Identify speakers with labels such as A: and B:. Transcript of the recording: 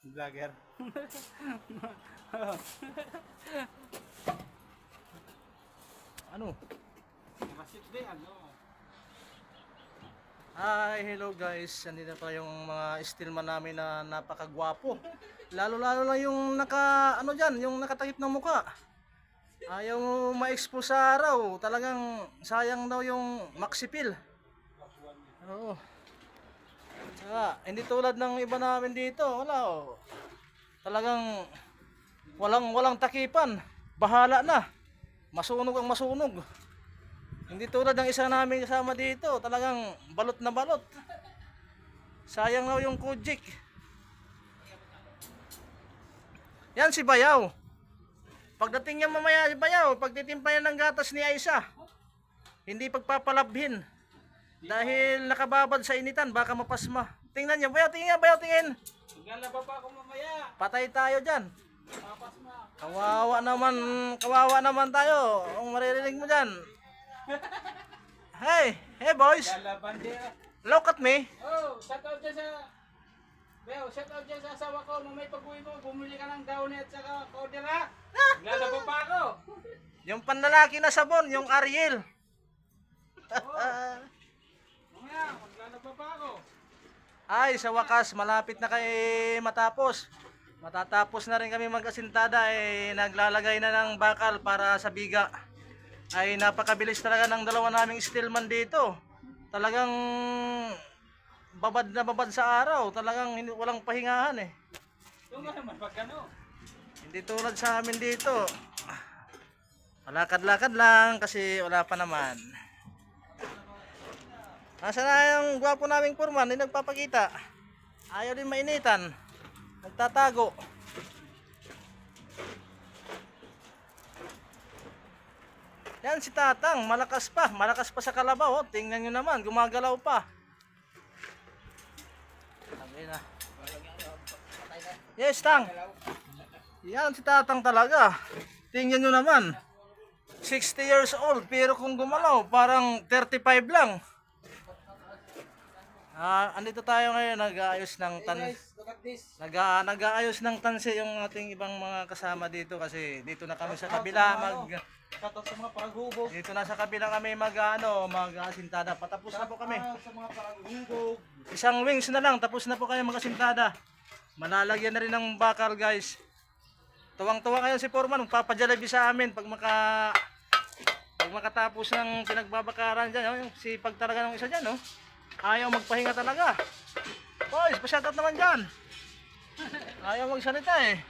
A: Vlogger.
B: Ano?
A: Masit din, ano?
B: Hi, hello guys. Andito pa yung mga stillman namin na napakagwapo. Lalo-lalo lang yung ano diyan, yung nakatakip ng muka. Ayaw ma-expose sa araw. Talagang sayang daw yung maxipil. Oo. Hindi tulad ng iba namin dito. Wala oh. Talagang walang takipan. Bahala na. Masunog ang masunog. Hindi tulad ng isa namin kasama dito. Talagang balot na balot. Sayang daw yung kujik. Yan si Bayaw. Pagdating niya mamaya si Bayaw, pagtitimpla niya ng gatas ni Aisa, hindi pagpapalabhin. Dahil nakababad sa initan, baka mapasma. Tingnan niya, Bayaw, tingin nga, Bayaw, tingin.
A: Maglalaba pa ako mamaya.
B: Patay tayo dyan.
A: Papasma.
B: Kawawa naman tayo. Ang maririnig mo dyan. Hey boys,
A: Lalaban din.
B: look at me.
A: Oh, shout out dyan sa... Beo, shout out dyan sa asawa ko. Nung may pag-uwi mo, bumili ka ng downy at saka powder ha. Maglalaba pa ako.
B: Yung panlalaki na sabon, yung Ariel.
A: Mamaya, maglalaba pa ako.
B: Ay, sa wakas, malapit na kay matapos. Matatapos na rin kami mag-asintada, naglalagay na ng bakal para sa biga. Ay napakabilis talaga ng dalawa naming stillman dito. Talagang babad na babad sa araw. Talagang walang pahingahan eh.
A: Yung nga naman, pag ano?
B: Hindi tulad sa amin dito. Malakad-lakad lang kasi wala pa naman. Nasaan na yung gwapo naming foreman? Hindi nagpapakita. Ayaw din mainitan. Nagtatago. Yan si Tatang, malakas pa sa kalabaw. Oh. Tingnan nyo naman, gumagalaw pa. Yes, Tang. Yan si Tatang talaga. Tingnan nyo naman. 60 years old, pero kung gumalaw, parang 35 lang. Andito tayo ngayon, nag-aayos ng
A: Look at this.
B: nag-aayos ng tansi yung ating ibang mga kasama dito kasi dito na kami sa kabila
A: Shout out sa mga paraghubog.
B: dito na sa kabila kami mag-asintada. Patapos na po kami.
A: Sa mga paraghubog.
B: Isang wings na lang, tapos na po kayo mag-asintada. Malalagyan na rin ng bakal, guys. Tuwang-tuwa kayo si Foreman, magpapajalabi sa amin pag makatapos ng pinagbabakaran dyan. Oh, yung sipag talaga ng isa dyan, oh. Ayaw magpahinga talaga. Boys, pa-shoutout naman dyan. Ayaw magsalita eh.